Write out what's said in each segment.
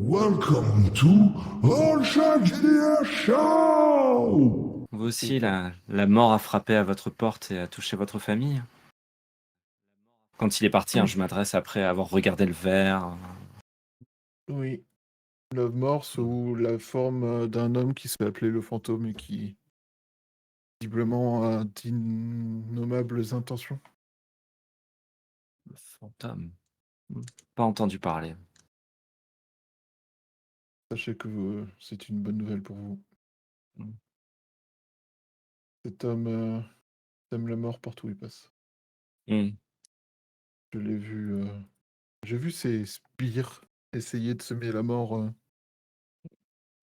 Welcome to All Shark GDR Show! Vous aussi, la mort a frappé à votre porte et a touché votre famille? Quand il est parti, hein, Oui, je m'adresse après avoir regardé le verre. oui. La mort sous la forme d'un homme qui se fait appeler le fantôme et qui, visiblement, a d'innommables intentions. Le fantôme. Pas entendu parler. Sachez que c'est une bonne nouvelle pour vous. Mm. Cet homme aime la mort partout où il passe. Mm. Je l'ai vu. J'ai vu ses sbires essayer de semer la mort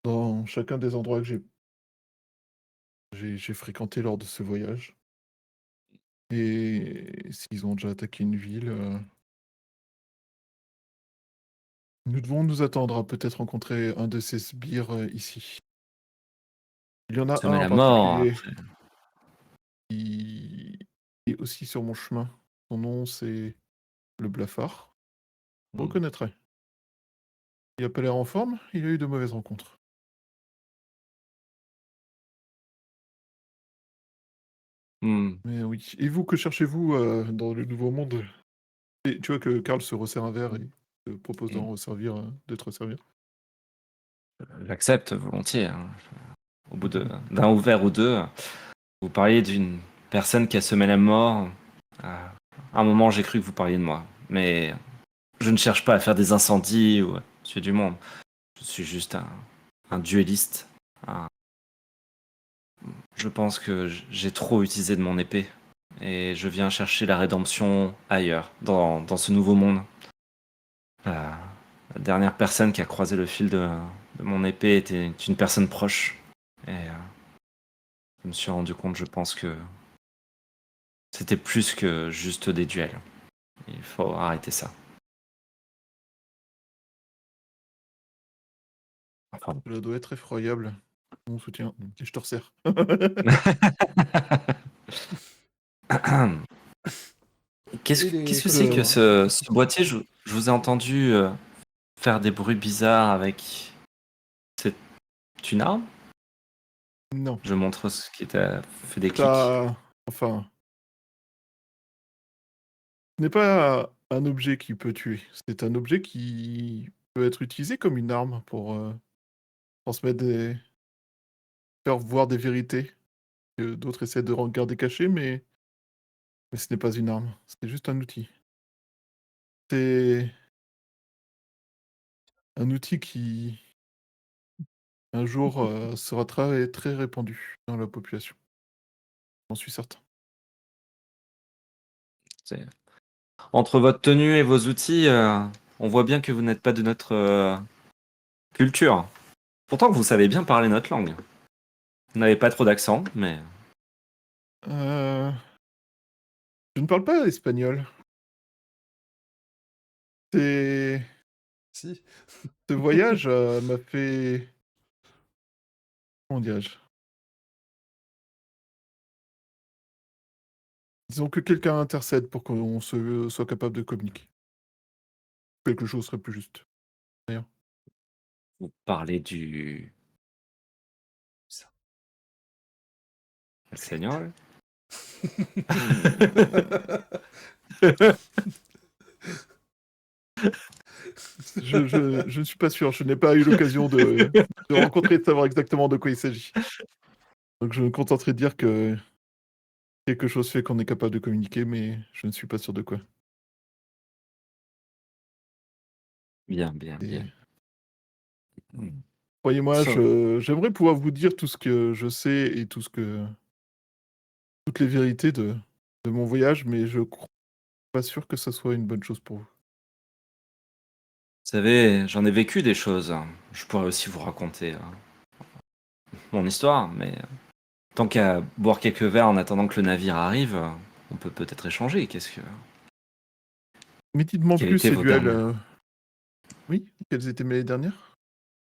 dans chacun des endroits que j'ai fréquentés lors de ce voyage. Et s'ils ont déjà attaqué une ville, nous devons nous attendre à peut-être rencontrer un de ces sbires ici. Il y en a un Semer en la mort, particulier après. qui est aussi sur mon chemin. Son nom, c'est le Blafard. Vous Mm. reconnaîtrez. Il a pas l'air en forme, il a eu de mauvaises rencontres. Mm. Mais oui. Et vous, que cherchez-vous dans le Nouveau Monde? Et tu vois que Karl se resserre un verre et te propose Mm. d'en resservir, de te resservir. J'accepte volontiers, hein. Au bout d'un verre ou deux, vous parliez d'une personne qui a semé la mort. À un moment, j'ai cru que vous parliez de moi. Mais je ne cherche pas à faire des incendies ou à tuer du monde. Je suis juste un duelliste. Je pense que j'ai trop utilisé de mon épée et je viens chercher la rédemption ailleurs, dans ce nouveau monde. La, la dernière personne qui a croisé le fil de mon épée était une personne proche. Et je me suis rendu compte, je pense que c'était plus que juste des duels. Il faut arrêter ça. Enfin. Cela doit être effroyable. Mon soutien. Et je te resserre. Et Qu'est-ce les que c'est que fleurs. ce boîtier? Je vous ai entendu faire des bruits bizarres avec. C'est une arme? Non. Je montre ce qui était fait des clics. Ça. Enfin. Ce n'est pas un objet qui peut tuer. C'est un objet qui peut être utilisé comme une arme pour transmettre des. Faire voir des vérités que d'autres essaient de garder cachées, mais ce n'est pas une arme. C'est juste un outil. C'est un outil qui, un jour, sera très, très répandu dans la population. J'en suis certain. C'est- Entre votre tenue et vos outils, on voit bien que vous n'êtes pas de notre culture. Pourtant que vous savez bien parler notre langue. Vous n'avez pas trop d'accent, mais Heu, je ne parle pas espagnol. C'est Si. Ce voyage, m'a fait comment dirais-je? Disons que quelqu'un intercède pour qu'on se soit capable de communiquer. Quelque chose serait plus juste, d'ailleurs. vous parlez du Ça. Seigneur. Je ne suis pas sûr, je n'ai pas eu l'occasion de rencontrer et de savoir exactement de quoi il s'agit. Donc je me contenterai de dire que quelque chose fait qu'on est capable de communiquer, mais je ne suis pas sûr de quoi. Bien, bien, Et bien. Hmm. croyez-moi, So- j'aimerais pouvoir vous dire tout ce que je sais et toutes les vérités de mon voyage, mais je suis pas sûr que ça soit une bonne chose pour vous. Vous savez, j'en ai vécu des choses. Je pourrais aussi vous raconter mon histoire, mais tant qu'à boire quelques verres en attendant que le navire arrive, on peut peut-être échanger. Mais dites-moi Quelles plus étaient ces vos duels, dernières, oui? Quelles étaient mes dernières?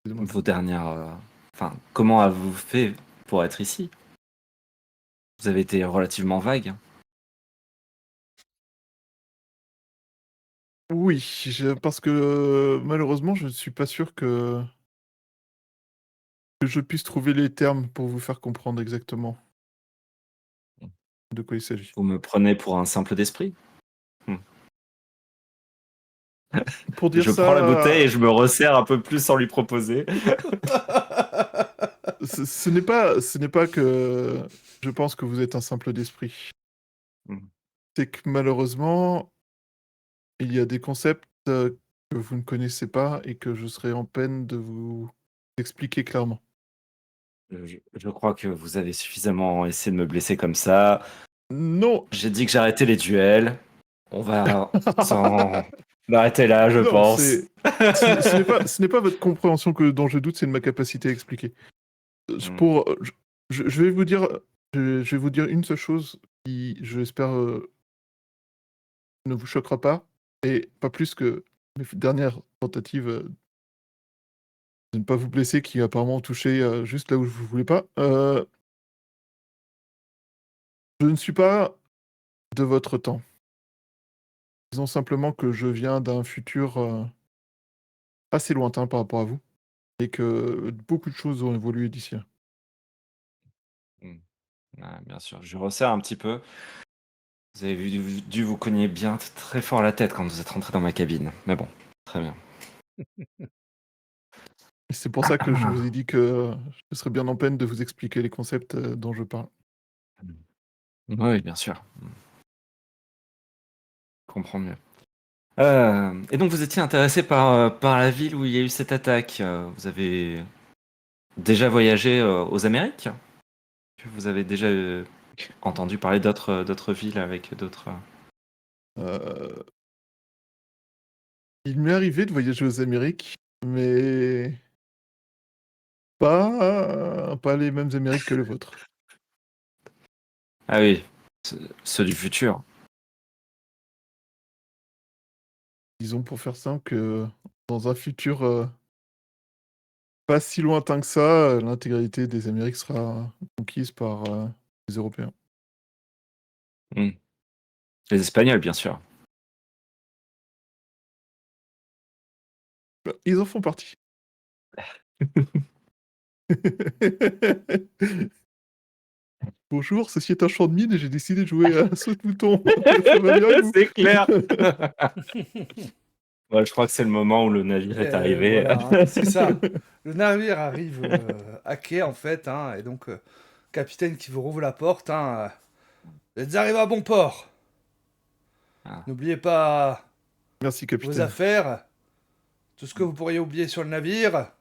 Excusez-moi. vos dernières, enfin, comment avez-vous fait pour être ici? Vous avez été relativement vague. Oui, parce que malheureusement, je ne suis pas sûr que je puisse trouver les termes pour vous faire comprendre exactement de quoi il s'agit. Vous me prenez pour un simple d'esprit? Hmm. Pour dire Je prends la bouteille et ça, je me resserre un peu plus sans lui proposer. ce n'est pas que je pense que vous êtes un simple d'esprit. Hmm. C'est que malheureusement, il y a des concepts que vous ne connaissez pas et que je serais en peine de vous expliquer clairement. Je crois que vous avez suffisamment essayé de me blesser comme ça. Non, J'ai dit que j'arrêtais les duels. On va s'en arrêter là, je non, pense. ce n'est pas votre compréhension dont je doute, c'est de ma capacité à expliquer. Hmm. Pour, je vais vous dire, je vais vous dire une seule chose qui, je l'espère, ne vous choquera pas, et pas plus que mes dernières tentatives de ne pas vous blesser, qui apparemment ont touché juste là où je ne voulais pas. Je ne suis pas de votre temps. Disons simplement que je viens d'un futur assez lointain par rapport à vous, et que beaucoup de choses ont évolué d'ici là. Hmm. Ah, bien sûr, je resserre un petit peu. Vous avez dû vous cogner bien très fort la tête quand vous êtes rentré dans ma cabine. Mais bon, très bien. Et c'est pour ça que je vous ai dit que je serais bien en peine de vous expliquer les concepts dont je parle. Oui, bien sûr. Je comprends mieux. Et donc vous étiez intéressé par la ville où il y a eu cette attaque. Vous avez déjà voyagé aux Amériques? Vous avez déjà entendu parler d'autres villes avec d'autres... Euh, il m'est arrivé de voyager aux Amériques, mais pas les mêmes Amériques que les vôtres. Ah oui, ceux du futur. Disons pour faire simple que dans un futur pas si lointain que ça, l'intégralité des Amériques sera conquise par les Européens. Hmm. Les Espagnols, bien sûr. Bah, ils en font partie. Bonjour, ceci est un champ de mine et j'ai décidé de jouer à saut de mouton. Ça va bien avec vous? C'est clair. Ouais, je crois que c'est le moment où le navire est arrivé. Voilà, hein, c'est ça. Le navire arrive à quai, en fait, hein, et donc, capitaine qui vous rouvre la porte, hein, vous êtes arrivé à bon port. Ah. N'oubliez pas Merci, vos capitaine. affaires, tout ce que vous pourriez oublier sur le navire.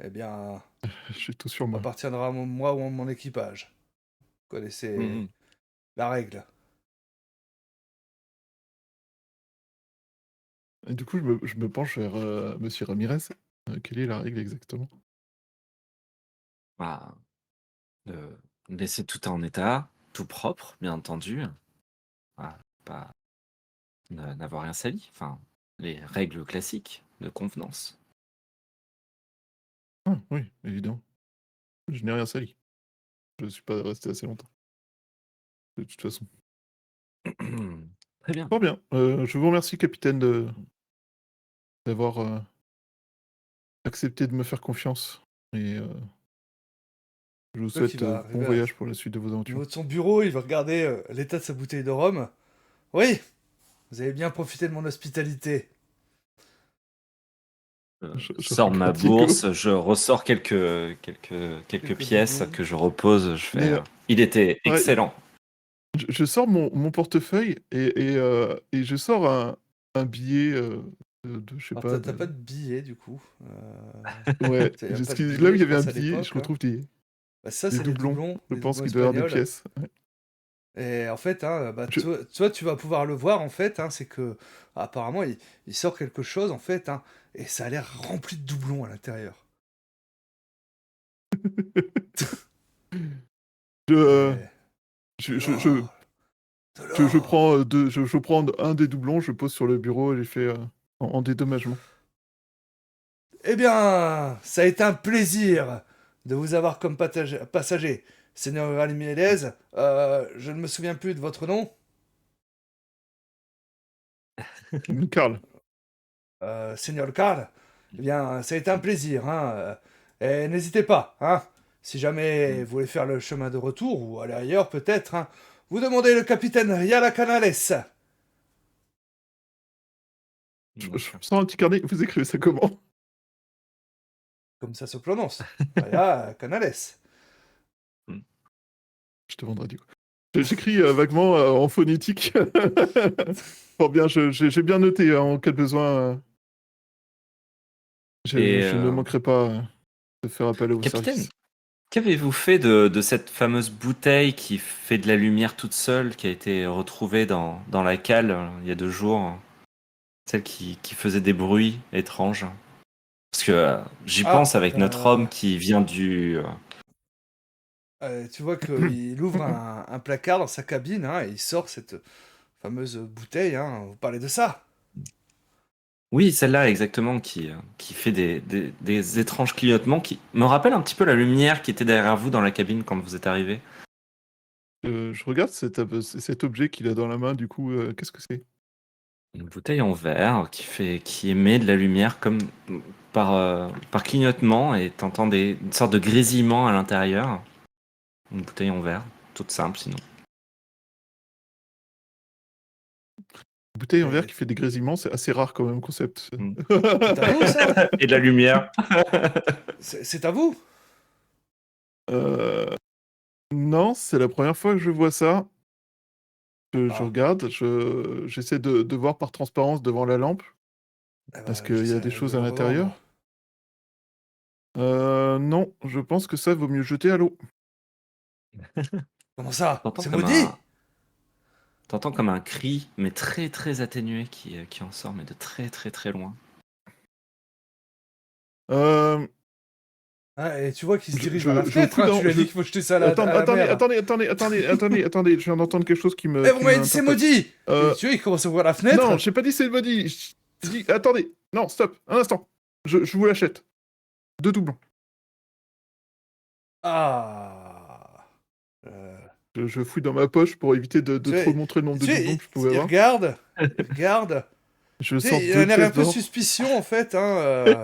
Eh bien, J'ai tout sur moi. appartiendra à moi ou à mon équipage. Vous connaissez Mhm. la règle. Et du coup, je me penche vers Monsieur Ramirez. Quelle est la règle exactement? Bah, de laisser tout en état, tout propre, bien entendu. Voilà, pas n'avoir rien sali. Enfin, les règles classiques de convenance. Ah, oui, évidemment. Je n'ai rien sali. Je ne suis pas resté assez longtemps. De toute façon. Très bien. Fort bien. Je vous remercie, capitaine, d'avoir accepté de me faire confiance. Et je vous Donc, il souhaite va bon arriver voyage pour la suite de vos au aventures. niveau de son bureau, il va regarder l'état de sa bouteille de rhum. Oui, vous avez bien profité de mon hospitalité. Je Sors ma regarde Diego. bourse, je ressors quelques Quelques pièces doublons. que je repose. Je fais. Mais Il était ouais, excellent. je sors mon portefeuille et je sors un billet je sais Alors, pas, t'as pas de billet, du coup. ouais, Il n'y a pas de là où billet, il y je avait un pense, à billet, je l'époque, hein. retrouve Bah, ça, des c'est doublons. Je les pense doublons qu'il doit y avoir des espagnols. pièces. Ouais. Et en fait, hein, bah, Je- toi, tu vas pouvoir le voir, en fait, hein, c'est que, apparemment, il sort quelque chose, en fait, hein, et ça a l'air rempli de doublons à l'intérieur. je, Et... De je, je, je, l'or, de je l'or. prends je prends un des doublons, je pose sur le bureau et je fais en dédommagement. Eh bien, ça a été un plaisir de vous avoir comme passager. Seigneur Ramirez, je ne me souviens plus de votre nom. Karl. Seigneur Karl, eh bien, ça a été un plaisir, hein. Et n'hésitez pas, hein. Si jamais vous voulez faire le chemin de retour ou aller ailleurs, peut-être, hein, vous demandez le capitaine Riala Canales. Je sens un petit carnet. Vous écrivez ça comment? Comme ça se prononce. Riala Canales. Je te vendrai du coup. J'écris vaguement en phonétique. Fort bien, j'ai bien noté en cas de besoin. Je ne manquerai pas de faire appel à vos Capitaine, services. qu'avez-vous fait de cette fameuse bouteille qui fait de la lumière toute seule, qui a été retrouvée dans la cale il y a 2 jours? Celle qui faisait des bruits étranges. Parce que j'y pense avec notre homme qui vient du... Tu vois qu'il ouvre un placard dans sa cabine, hein, et il sort cette fameuse bouteille, hein. Vous parlez de ça? Oui, celle-là exactement, qui fait des étranges clignotements, qui me rappelle un petit peu la lumière qui était derrière vous dans la cabine quand vous êtes arrivé. Je regarde cet objet qu'il a dans la main, du coup, qu'est-ce que c'est? Une bouteille en verre qui émet de la lumière comme par clignotement, et t'entends une sorte de grésillement à l'intérieur. Une bouteille en verre, toute simple sinon. Une bouteille en verre qui fait des grésillements, c'est assez rare quand même, concept. C'est à vous, ça? Et de la lumière. C'est à vous? Non, c'est la première fois que je vois ça. Je Ah. regarde, j'essaie de voir par transparence devant la lampe. Eh ben, Est-ce qu'il y a j'essaie des de choses le à l'intérieur? Non, je pense que ça vaut mieux jeter à l'eau. Comment ça? T'entends C'est comme maudit? T'entends comme un cri, mais très très atténué, qui en sort, mais de très très très loin. Euh, Ah, et tu vois qu'il se dirige je- vers la je fenêtre, fous hein, dans- tu lui as je- dit qu'il faut jeter ça à la, Attendez, à la attendez, mer. attendez, je viens d'entendre quelque chose qui me. Eh, vous qui m'avez dit c'est m'interpelle. maudit! Euh, Et tu vois, il commence à ouvrir la fenêtre. Non, j'ai pas dit c'est le body. J'ai dit, attendez, non, stop, un instant. Je vous l'achète. 2 doublons. Ah. Je fouille dans ma poche pour éviter de Tu trop vois, montrer le nombre de tu sais, doublons que je pouvais il avoir. regarde, il regarde. Je Tu sais, sors il 2 a un air un pièces peu d'or. suspicieux en fait, hein,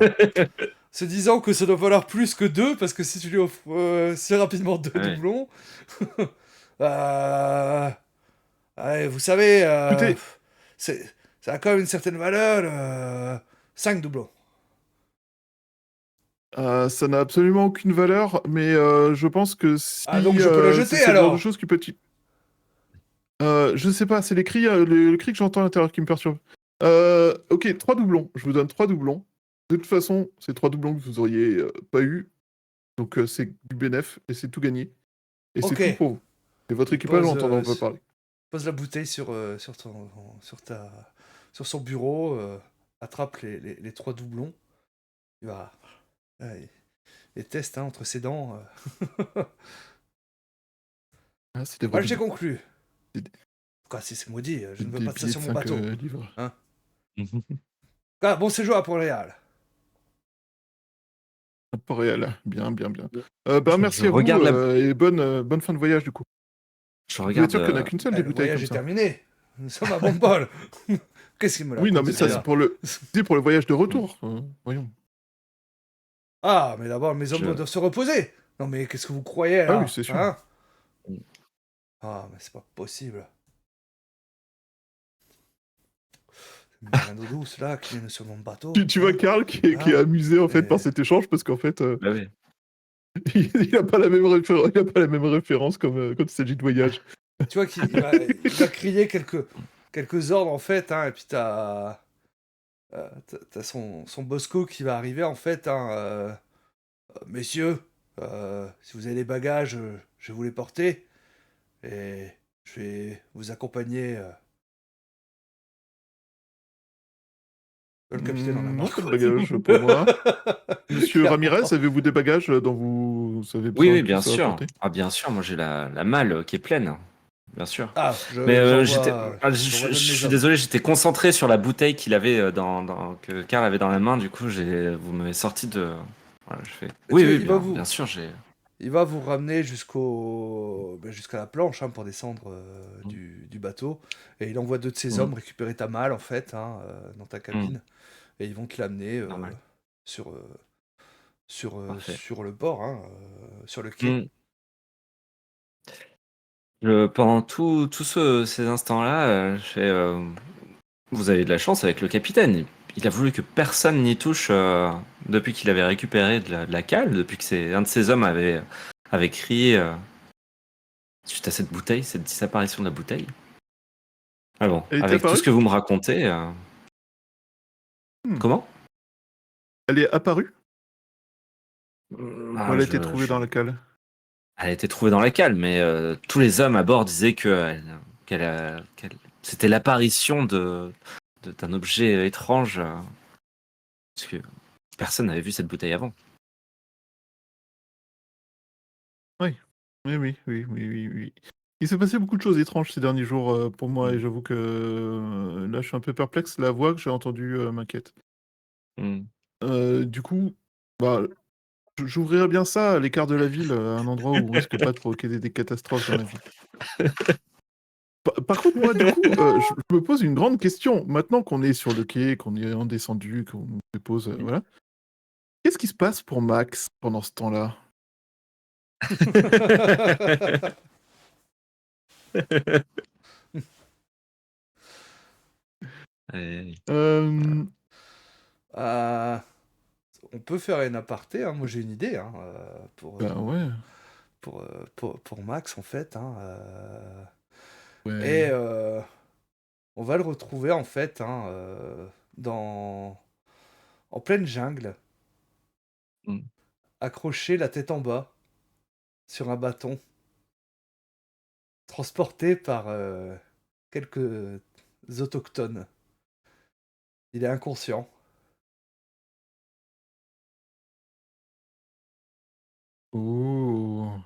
se disant que ça doit valoir plus que 2 parce que si tu lui offres si rapidement 2 Ouais. doublons, ouais, vous savez, Écoutez, ça a quand même une certaine valeur. 5 doublons. ça n'a absolument aucune valeur, mais je pense que si Ah, donc je peux la jeter, c'est le genre de alors. choses qui peut. Je sais pas, c'est les cris, le cri que j'entends à l'intérieur qui me perturbe. Ok, 3 doublons. Je vous donne 3 doublons. De toute façon, c'est 3 doublons que vous auriez pas eu. Donc c'est du bénéf et c'est tout gagné. Et c'est Ok. tout pour vous. Et votre Il équipage, pose, on n'entend pas parler. Pose la bouteille sur son bureau, attrape les 3 doublons. Il va. Les teste, hein, entre ses dents. Ah, c'est des Moi, vrais j'ai doublons. conclu. C'est des- Quoi, si c'est maudit, je ne veux des pas de ça billets sur de mon 5 bateau. livres. Ah, bon séjour à Port-Réal. Pas réel. Bien, bien, bien. Je Merci à vous regarde et bonne fin de voyage du coup. Je Vous êtes regarde. sûr qu'il n'y en a qu'une seule des Le bouteilles voyage comme est ça? terminé. Nous sommes à Bombol. Qu'est-ce qu'il me l'a Oui, non, mais raconté, ça, là c'est pour le voyage de retour. Voyons. Ah, mais d'abord, mes hommes Je- doivent se reposer. Non, mais qu'est-ce que vous croyez, là? Ah oui, c'est sûr. Hein? Ah, mais c'est pas possible. C'est rien d'eau douce, là, qui viennent sur mon bateau. Tu vois hein. Karl qui est amusé en fait par cet échange parce qu'en fait Bah oui. il n'a pas la même référence comme quand il s'agit de voyage. Tu vois qu'il va crier quelques ordres, en fait, hein, et puis t'as son Bosco qui va arriver, en fait, hein, messieurs, si vous avez les bagages, je vais vous les porter, et je vais vous accompagner. Le capitaine en a Non, marre. pas de bagages pour moi. Monsieur Ramirez, avez-vous des bagages dont vous avez besoin Oui, de bien ça sûr. apporter? Ah, bien sûr, moi j'ai la malle qui est pleine. Bien sûr. Ah, Mais je j'envoie je de mes suis hommes. désolé, j'étais concentré sur la bouteille qu'il avait que Karl avait dans la main. Du coup, vous m'avez sorti de. Voilà, je fais. Mais Oui, tu vois, oui, il va bien, vous- bien sûr, j'ai. il va vous ramener jusqu'à la planche hein, pour descendre Mm. du bateau. Et il envoie deux de ses Mm. hommes récupérer ta malle, en fait, hein, dans ta Mm. cabine. Et ils vont te l'amener Normal. sur, Parfait. sur le port, hein, sur le quai. Mm. Pendant ces instants-là, vous avez de la chance avec le capitaine. Il a voulu que personne n'y touche depuis qu'il avait récupéré de la cale, depuis que un de ses hommes avait crié suite à cette bouteille, cette disparition de la bouteille. Ah bon, Elle était avec tout ce apparue? que vous me racontez, Hmm. comment? Elle est apparue? Ou Ah, elle a été trouvée dans la cale? Elle a été trouvée dans la cale, mais tous les hommes à bord disaient c'était l'apparition d'un objet étrange, parce que personne n'avait vu cette bouteille avant. Oui. Oui, oui, oui, oui, oui, oui. Il s'est passé beaucoup de choses étranges ces derniers jours pour moi et Mm. j'avoue que là je suis un peu perplexe. La voix que j'ai entendue m'inquiète. Mm. Du coup, bah, j'ouvrirais bien ça à l'écart de la ville, un endroit où on risque pas de provoquer des catastrophes dans la ville. Par contre, moi, du coup, je me pose une grande question. Maintenant qu'on est sur le quai, qu'on est en descendu, qu'on se pose, voilà. Qu'est-ce qui se passe pour Max pendant ce temps-là? Et- Euh, Euh, on peut faire une aparté, hein. Moi j'ai une idée hein, Bah ouais, pour Max en fait. Hein, ouais. et on va le retrouver en fait hein, en pleine jungle, Mm. accroché la tête en bas sur un bâton, transporté par quelques autochtones. Il est inconscient. Oh.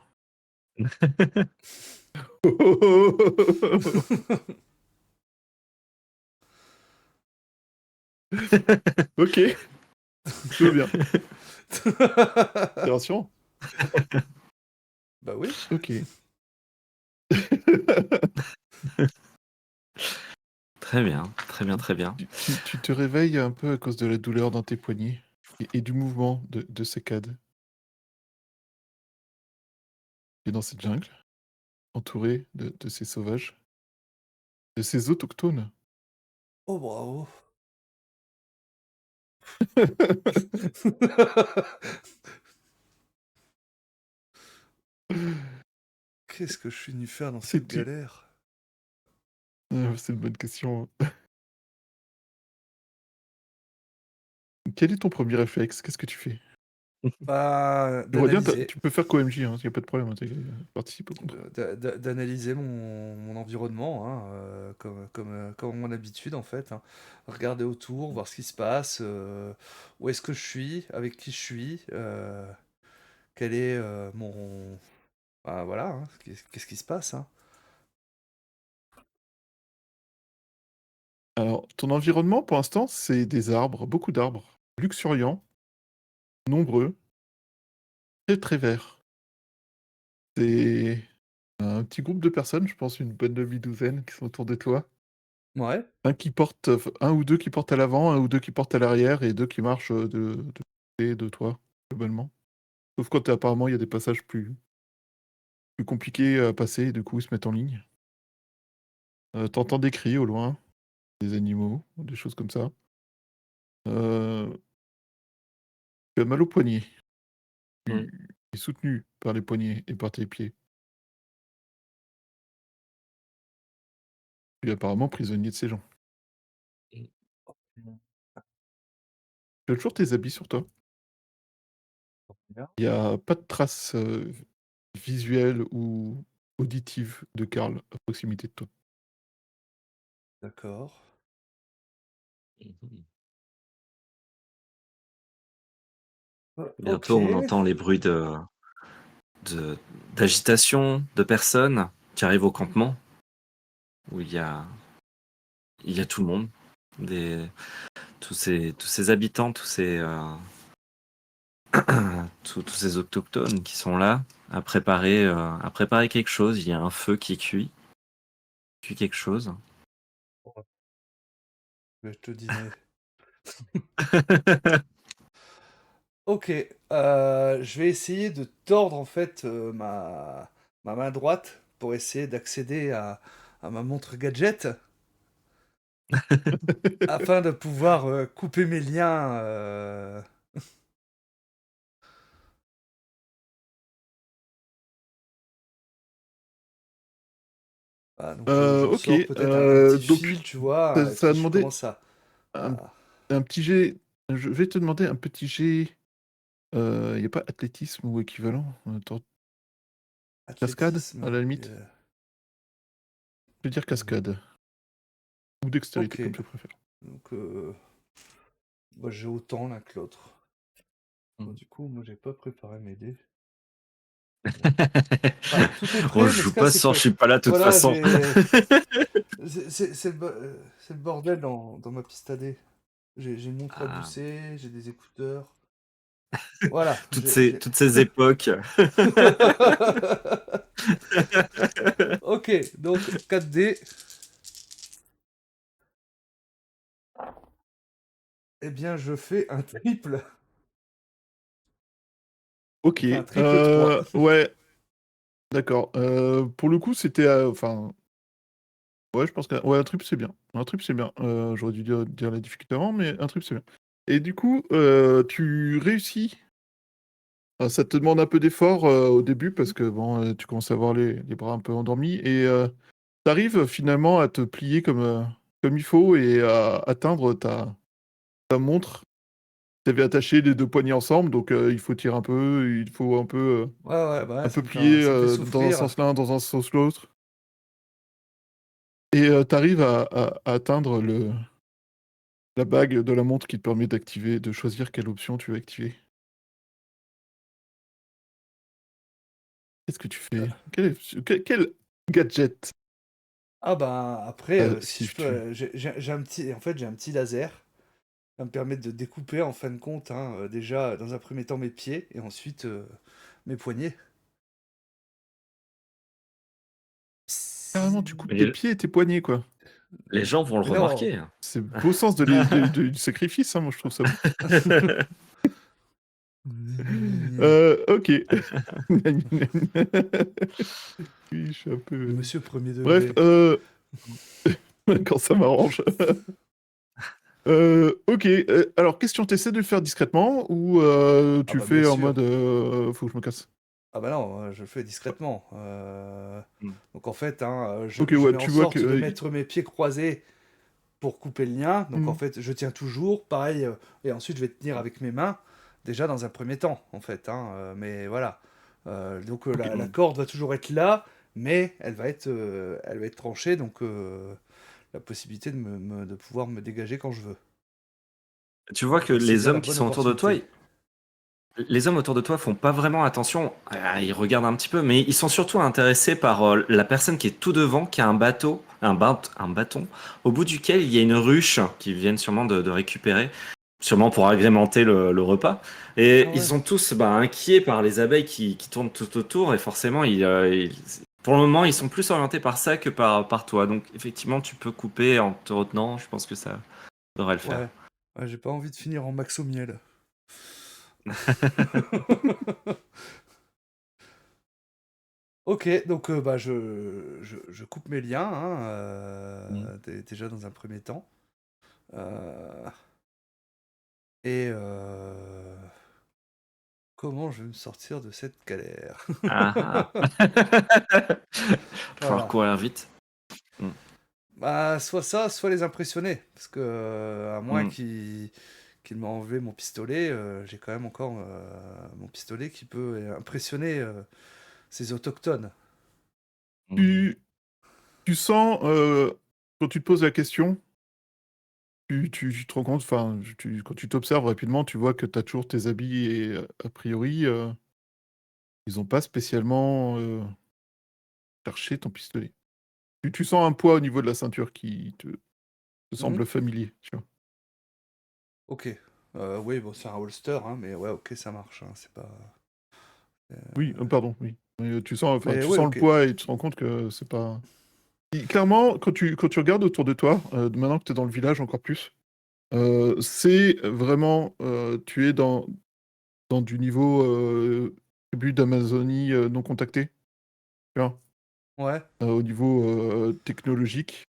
Ok, je veux bien. C'est rassurant. Bah oui. Ok. Très bien, très bien, très bien. Tu te réveilles un peu à cause de la douleur dans tes poignets et du mouvement de saccade. Tu es dans cette jungle, entouré de ces sauvages, de ces autochtones. Oh bravo. Qu'est-ce que je suis venu faire dans cette C'est galère? c'est une bonne question. Quel est ton premier réflexe? Qu'est-ce que tu fais? Bah, J'aimerais bien, d'analyser. tu peux faire qu'OMJ, hein, il n'y a pas de problème, hein, participe au contrat. D'analyser mon environnement, hein, comme à mon habitude en fait. Hein. Regarder autour, voir ce qui se passe, où est-ce que je suis, avec qui je suis, quel est mon... Bah, voilà, hein, qu'est-ce qui se passe. Hein. Alors, ton environnement, pour l'instant, c'est des arbres, beaucoup d'arbres, luxuriants, nombreux, très très verts. C'est un petit groupe de personnes, je pense une bonne demi-douzaine qui sont autour de toi. Ouais, Un ou deux qui portent à l'avant, un ou deux qui portent à l'arrière et deux qui marchent de côté de toi, globalement. Sauf quand apparemment il y a des passages plus compliqués à passer et du coup ils se mettent en ligne. T'entends des cris au loin, des animaux, des choses comme ça. Euh, Tu as mal au poignet. Mm. Tu es soutenu par les poignets et par tes pieds. Tu es apparemment prisonnier de ces gens. Tu as toujours tes habits sur toi. Il n'y a pas de traces visuelles ou auditives de Karl à proximité de toi. d'accord. Mhm. Ok. Bientôt, on entend les bruits d'agitation de personnes qui arrivent au campement où il y a tout le monde, tous ces habitants, tous tous ces autochtones qui sont là à préparer quelque chose. Il y a un feu qui cuit quelque chose. Je vais te dîner. Ok, je vais essayer de tordre en fait ma main droite pour essayer d'accéder à ma montre gadget afin de pouvoir couper mes liens. Donc je Ok, ressors peut-être un petit donc fil, tu vois, et ça a puis je demandé commence un, à- un petit jet. Je vais te demander un petit jet. Il n'y a pas athlétisme ou équivalent? Attends, cascade, à athlétisme. la limite. Je vais dire cascade. Ou dextérité, Ok, comme tu préfères. donc bah, j'ai autant l'un que l'autre. Bon, du coup, moi j'ai pas préparé mes dés. Enfin, tout est Oh, prêt, je mais ce joue cas pas c'est sans, je que suis pas là de toute voilà, façon. c'est le bordel dans ma piste à dés. J'ai une montre à Ah, gousset, j'ai des écouteurs. Voilà. toutes ces époques. Ok, donc 4D. Eh bien, je fais un triple. Ok, Enfin, un triple 3. ouais, d'accord. Pour le coup, c'était... Enfin, ouais, je pense que... Ouais, un triple, c'est bien. Un triple, c'est bien. J'aurais dû dire la difficulté avant, mais un triple, c'est bien. Et du coup, tu réussis. Ça te demande un peu d'effort au début, parce que, bon, tu commences à avoir les bras un peu endormis, et tu arrives finalement à te plier comme il faut, et à atteindre ta montre. Tu avais attaché les deux poignets ensemble, donc il faut tirer un peu, il faut Ouais, bah ouais, un peu plier ça me fait dans un souffrir. sens l'un, dans un sens l'autre. Et tu arrives à atteindre la bague de la montre qui te permet d'activer, de choisir quelle option tu veux activer. Qu'est-ce que tu fais? Quel gadget Ah bah après, si je peux, actives-tu? j'ai un petit, en fait, j'ai un petit laser. Ça me permet de découper en fin de compte, hein, déjà dans un premier temps mes pieds et ensuite mes poignets. Carrément, tu coupes tes Mais pieds et tes poignets, quoi. les gens vont le Mais non. remarquer. C'est beau sens du sacrifice, hein, moi je trouve ça beau. Ok. Oui, je suis un peu... Monsieur premier Bref, degré. quand ça m'arrange. Ok, alors question, t'essaies de le faire discrètement ou Ah tu le bah bien fais en sûr. mode faut que je me casse? Ah bah non, je le fais discrètement. Hmm. Donc en fait, hein, Ok, je ouais, mets en tu vois sorte de que... mettre mes pieds croisés pour couper le lien. Donc en Hmm. fait, je tiens toujours, pareil, et ensuite je vais tenir avec mes mains, déjà dans un premier temps, en fait. Hein, mais voilà. Donc Ok. la corde va toujours être là, mais elle va être tranchée, donc la possibilité de pouvoir me dégager quand je veux. Tu vois que Donc c'est les bien la hommes qui bonne sont autour de toi, opportunité. les hommes autour de toi font pas vraiment attention. Ils regardent un petit peu, mais ils sont surtout intéressés par la personne qui est tout devant, qui a un bâton, au bout duquel il y a une ruche qu'ils viennent sûrement de récupérer, sûrement pour agrémenter le repas. Et Ah ils ouais. sont tous inquiets par les abeilles qui tournent tout autour, et forcément, pour le moment, ils sont plus orientés par ça que par toi. Donc, effectivement, tu peux couper en te retenant. Je pense que ça devrait le faire. Ouais. Ouais, j'ai pas envie de finir en max au miel. Ok, donc bah, je coupe mes liens, hein, déjà dans un premier temps. Euh, et comment je vais me sortir de cette galère? Ah ah. Il va falloir Voilà. courir vite. Mm. Bah, soit ça, soit les impressionner. Parce que, à moins Mm. qu'il m'ait enlevé mon pistolet, j'ai quand même encore mon pistolet qui peut impressionner ces autochtones. Mm. Tu, tu sens, quand tu te poses la question, tu te rends compte, enfin, quand tu t'observes rapidement, tu vois que tu as toujours tes habits et a priori, ils n'ont pas spécialement cherché ton pistolet. Tu sens un poids au niveau de la ceinture qui te Mhm. semble familier, tu vois. Ok. Oui, bon, c'est un holster, hein, mais ouais, ok, ça marche. Hein, c'est pas... Oui, pardon, oui. Mais tu sens, enfin, Mais tu ouais, sens ok. le poids et tu te rends compte que c'est pas. Clairement, quand tu regardes autour de toi, maintenant que tu es dans le village encore plus, c'est vraiment, tu es dans du niveau tribu d'Amazonie non contacté, tu vois. Ouais. Au niveau technologique,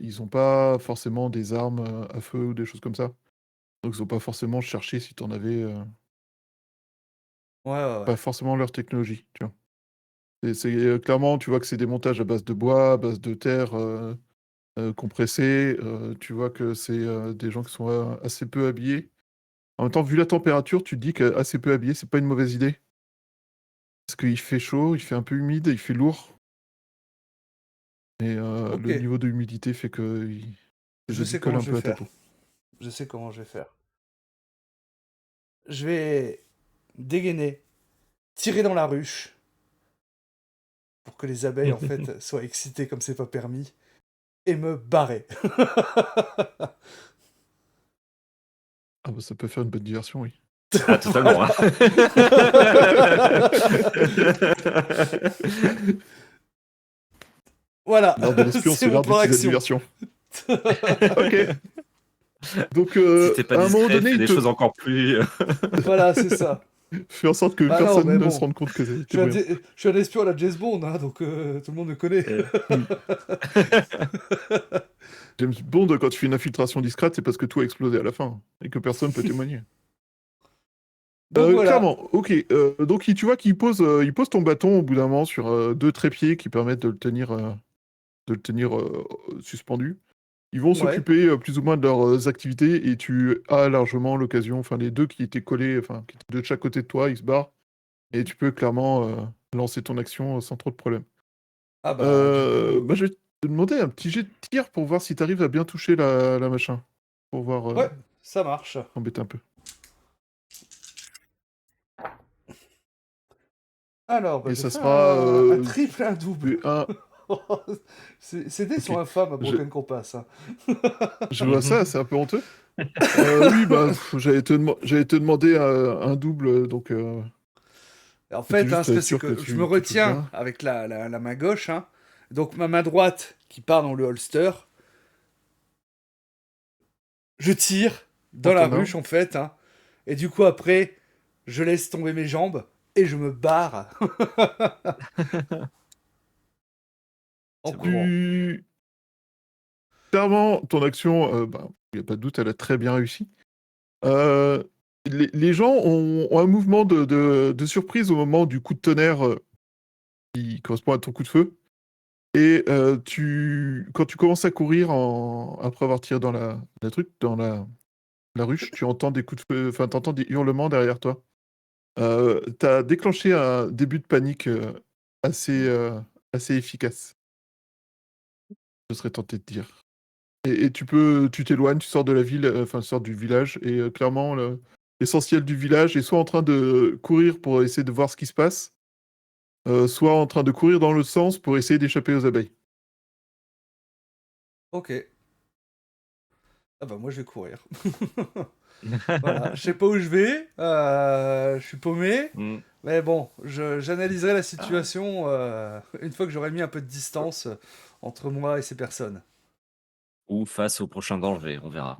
ils ont pas forcément des armes à feu ou des choses comme ça. Donc ils ont pas forcément cherché si tu en avais, Ouais, ouais, ouais. pas forcément leur technologie, tu vois. Clairement, tu vois que c'est des montages à base de bois, à base de terre compressée. Tu vois que c'est des gens qui sont assez peu habillés. En même temps, vu la température, tu te dis qu'assez peu habillé, c'est pas une mauvaise idée. Parce qu'il fait chaud, il fait un peu humide, il fait lourd. Et Ok. le niveau de humidité fait que tes Je habits sais collent comment un je vais peu à ta faire. peau. Je sais comment je vais faire. Je vais dégainer, tirer dans la ruche pour que les abeilles, en fait, soient excitées comme c'est pas permis et me barrer. Ah bah ça peut faire une bonne diversion, oui. Ah, totalement. Hein. Voilà, L'art de l'espion, c'est c'est mon l'art plan d'utiliser la d'action. diversion. Ok. Donc, Si t'es pas à un moment discret, donné, fais il des te choses encore plus. Voilà, c'est ça. fait en sorte que Bah non, personne mais ne se bon, rende compte que je t'es suis un, brillant. je suis un espion à la James Bond, hein, donc tout le monde me connaît. Oui. James Bond, quand tu fais une infiltration discrète, c'est parce que tout a explosé à la fin et que personne peut témoigner. Donc voilà. Clairement, ok. Donc, tu vois il pose ton bâton au bout d'un moment sur deux trépieds qui permettent de le tenir suspendu. Ils vont Ouais. s'occuper plus ou moins de leurs activités et tu as largement l'occasion, enfin les deux qui étaient collés, enfin qui étaient de chaque côté de toi, ils se barrent et tu peux clairement lancer ton action sans trop de problèmes. Ah bah du Bah, coup, je vais te demander un petit jet de tir pour voir si tu arrives à bien toucher la machin. Pour voir, ouais, ça marche. t'embêter un peu. Alors, bah, Et j'ai ça fait sera un triple, un double. un. Ces dés Ok. sont infâmes à Je, Broken Compass, hein. je vois ça, c'est un peu honteux. Oui, bah, j'allais te demander un double, donc En c'était fait, hein, juste ce pour que être c'est sûr que que je me tu touches retiens bien. avec la main gauche, hein. Donc ma main droite qui part dans le holster, je tire Prends dans la ton ruche arme. en fait, hein. Et du coup après, je laisse tomber mes jambes et je me barre en C'est beau. courant. Clairement, ton action, bah, il n'y a pas de doute, elle a très bien réussi. Euh, les gens ont un mouvement de surprise au moment du coup de tonnerre qui correspond à ton coup de feu. Et quand tu commences à courir après avoir tiré dans la ruche, tu entends des coups de feu, enfin, tu entends des hurlements derrière toi. Tu as déclenché un début de panique assez, assez efficace, je serais tenté de dire. Et tu t'éloignes, tu sors de la ville, enfin, tu sors du village, et clairement, l'essentiel du village est soit en train de courir pour essayer de voir ce qui se passe, soit en train de courir dans l'autre sens pour essayer d'échapper aux abeilles. Ok. Ah bah moi je vais courir. Voilà, je sais pas où je vais, je suis paumé, Mm. mais bon, j'analyserai la situation une fois que j'aurai mis un peu de distance entre moi et ces personnes. Ou face au prochain danger, on verra.